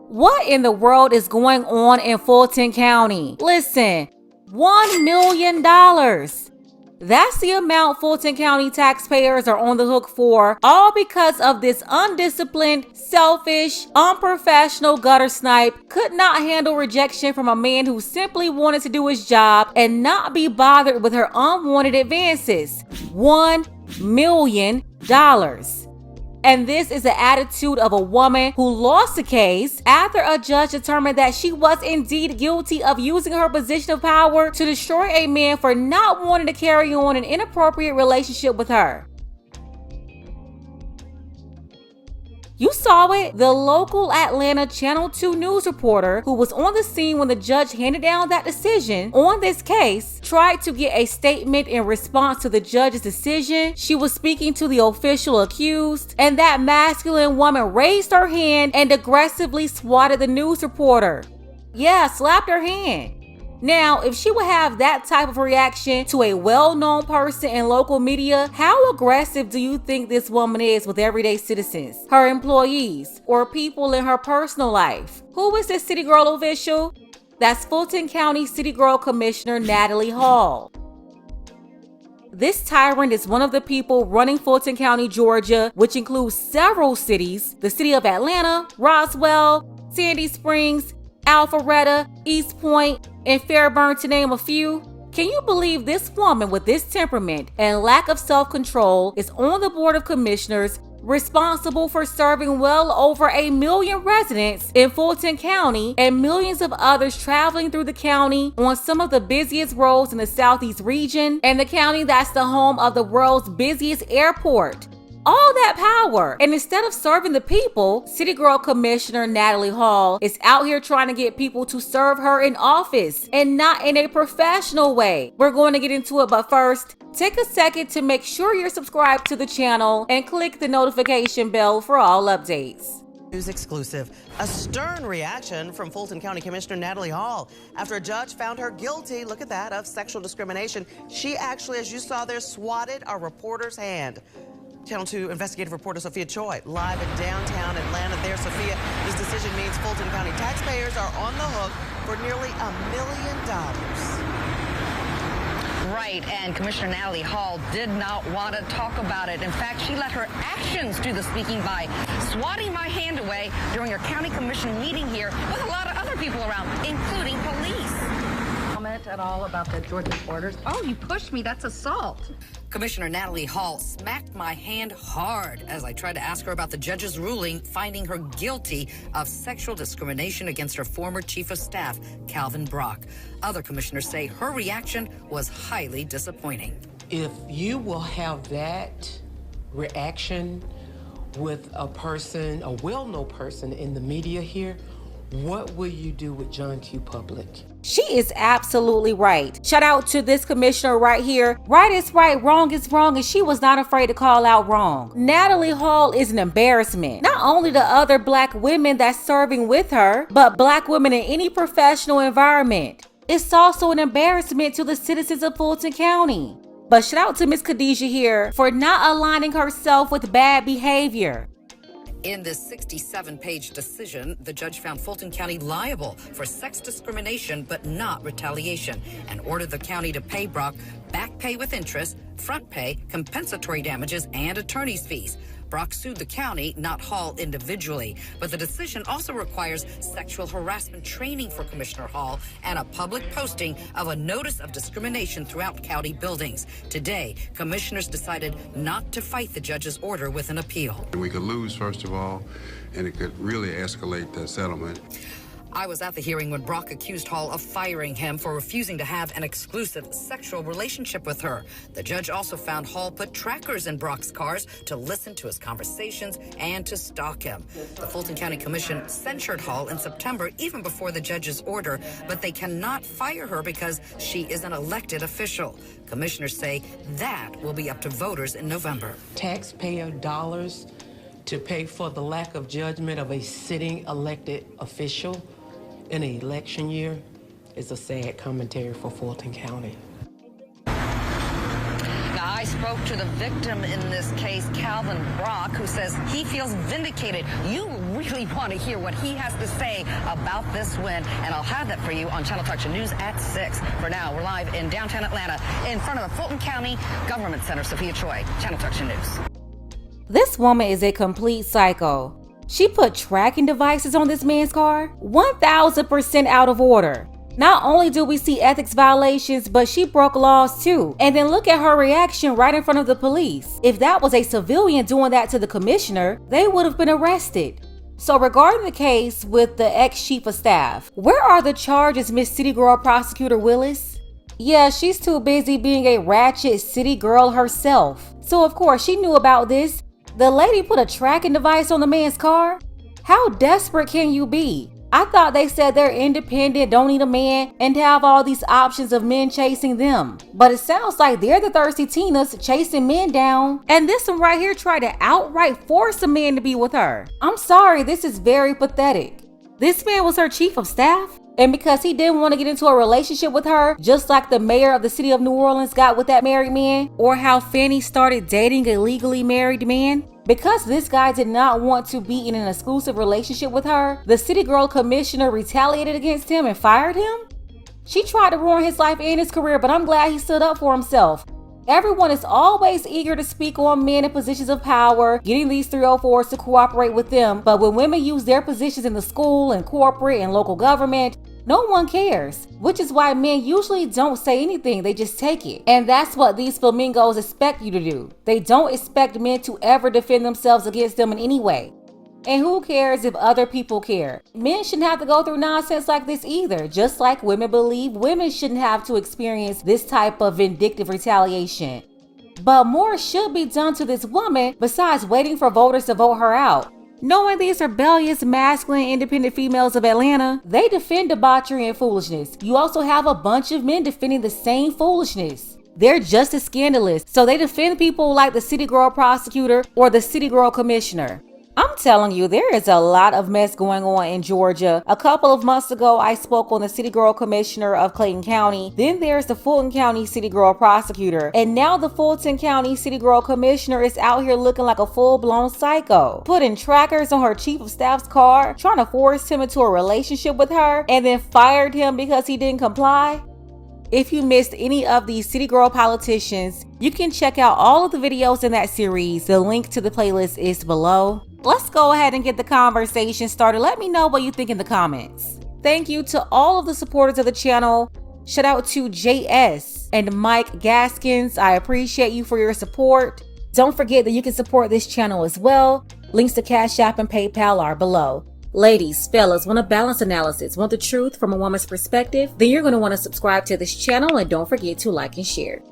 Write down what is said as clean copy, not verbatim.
What in the world is going on in Fulton County? Listen, $1 million. That's the amount Fulton County taxpayers are on the hook for, all because of this undisciplined, selfish, unprofessional gutter snipe could not handle rejection from a man who simply wanted to do his job and not be bothered with her unwanted advances. $1 million. And this is the attitude of a woman who lost the case after a judge determined that she was indeed guilty of using her position of power to destroy a man for not wanting to carry on an inappropriate relationship with her. You saw it. The local Atlanta Channel 2 news reporter who was on the scene when the judge handed down that decision on this case tried to get a statement in response to the judge's decision. She was speaking to the official accused, and that masculine woman raised her hand and aggressively swatted the news reporter. Yeah, slapped her hand. Now, if she would have that type of reaction to a well-known person in local media, how aggressive do you think this woman is with everyday citizens, her employees, or people in her personal life? Who is this City Girl official? That's Fulton County City Girl Commissioner Natalie Hall. This tyrant is one of the people running Fulton County, Georgia, which includes several cities: the city of Atlanta, Roswell, Sandy Springs, Alpharetta, East Point, and Fairburn, to name a few. Can you believe this woman with this temperament and lack of self-control is on the Board of Commissioners, responsible for serving well over 1 million residents in Fulton County and millions of others traveling through the county on some of the busiest roads in the Southeast region, and the county that's the home of the world's busiest airport? All that power, and instead of serving the people, City Girl Commissioner Natalie Hall is out here trying to get people to serve her in office, and not in a professional way. We're going to get into it, but first, take a second to make sure you're subscribed to the channel and click the notification bell for all updates. News exclusive. A stern reaction from Fulton County Commissioner Natalie Hall after a judge found her guilty, look at that, of sexual discrimination. She actually, as you saw there, swatted a reporter's hand. Channel 2 investigative reporter Sophia Choi, live in downtown Atlanta. There, Sophia, this decision means Fulton County taxpayers are on the hook for nearly $1 million. Right, and Commissioner Natalie Hall did not want to talk about it. In fact, she let her actions do the speaking by swatting my hand away during a county commission meeting here with a lot of other people around, including police. Comment at all about the Georgia orders? Oh, you pushed me. That's assault. Commissioner Natalie Hall smacked my hand hard as I tried to ask her about the judge's ruling finding her guilty of sexual discrimination against her former chief of staff, Calvin Brock. Other commissioners say her reaction was highly disappointing. If you will have that reaction with a person, a well-known person in the media here, what will you do with John Q. Public? She is absolutely right. Shout out to this commissioner right here. Right is right, wrong is wrong, and she was not afraid to call out wrong. Natalie Hall is an embarrassment. Not only to other black women that's serving with her, but black women in any professional environment. It's also an embarrassment to the citizens of Fulton County. But shout out to Miss Khadijah here for not aligning herself with bad behavior. In this 67-page decision, the judge found Fulton County liable for sex discrimination but not retaliation, and ordered the county to pay Brock back pay with interest, front pay, compensatory damages, and attorney's fees. Brock sued the county, not Hall individually, but the decision also requires sexual harassment training for Commissioner Hall and a public posting of a notice of discrimination throughout county buildings. Today, commissioners decided not to fight the judge's order with an appeal. We could lose, first of all, and it could really escalate the settlement. I was at the hearing when Brock accused Hall of firing him for refusing to have an exclusive sexual relationship with her. The judge also found Hall put trackers in Brock's cars to listen to his conversations and to stalk him. The Fulton County Commission censured Hall in September, even before the judge's order, but they cannot fire her because she is an elected official. Commissioners say that will be up to voters in November. Taxpayer dollars to pay for the lack of judgment of a sitting elected official in an election year is a sad commentary for Fulton County. Now, I spoke to the victim in this case, Calvin Brock, who says he feels vindicated. You really want to hear what he has to say about this win, and I'll have that for you on Channel Talk Show News at 6. For now, we're live in downtown Atlanta in front of the Fulton County Government Center. Sophia Choi, Channel Talk Show News. This woman is a complete psycho. She put tracking devices on this man's car, 1000% out of order. Not only do we see ethics violations, but she broke laws too. And then look at her reaction right in front of the police. If that was a civilian doing that to the commissioner, they would have been arrested. So regarding the case with the ex-chief of staff, where are the charges, Miss City Girl Prosecutor Willis? Yeah, she's too busy being a ratchet city girl herself. So of course she knew about this. The lady put a tracking device on the man's car? How desperate can you be? I thought they said they're independent, don't need a man, and have all these options of men chasing them. But it sounds like they're the thirsty Tinas chasing men down. And this one right here tried to outright force a man to be with her. I'm sorry, this is very pathetic. This man was her chief of staff? And because he didn't want to get into a relationship with her, just like the mayor of the city of New Orleans got with that married man, or how Fanny started dating a legally married man, because this guy did not want to be in an exclusive relationship with her, the city girl commissioner retaliated against him and fired him? She tried to ruin his life and his career, but I'm glad he stood up for himself. Everyone is always eager to speak on men in positions of power, getting these 304s to cooperate with them, but when women use their positions in the school and corporate and local government, no one cares, which is why men usually don't say anything, they just take it. And that's what these flamingos expect you to do. They don't expect men to ever defend themselves against them in any way. And who cares if other people care? Men shouldn't have to go through nonsense like this either, just like women believe women shouldn't have to experience this type of vindictive retaliation. But more should be done to this woman besides waiting for voters to vote her out. Knowing these rebellious, masculine, independent females of Atlanta, they defend debauchery and foolishness. You also have a bunch of men defending the same foolishness. They're just as scandalous, so they defend people like the city girl prosecutor or the city girl commissioner. I'm telling you, there is a lot of mess going on in Georgia. A couple of months ago, I spoke on the City Girl Commissioner of Clayton County. Then there's the Fulton County City Girl Prosecutor. And now the Fulton County City Girl Commissioner is out here looking like a full-blown psycho. Putting trackers on her chief of staff's car, trying to force him into a relationship with her, and then fired him because he didn't comply. If you missed any of these City Girl politicians, you can check out all of the videos in that series. The link to the playlist is below. Let's go ahead and get the conversation started. Let me know what you think in the comments. Thank you to all of the supporters of the channel. Shout out to JS and Mike Gaskins. I appreciate you for your support. Don't forget that you can support this channel as well. Links to Cash App and PayPal are below. Ladies, fellas, want a balanced analysis, want the truth from a woman's perspective? Then you're going to want to subscribe to this channel and don't forget to like and share.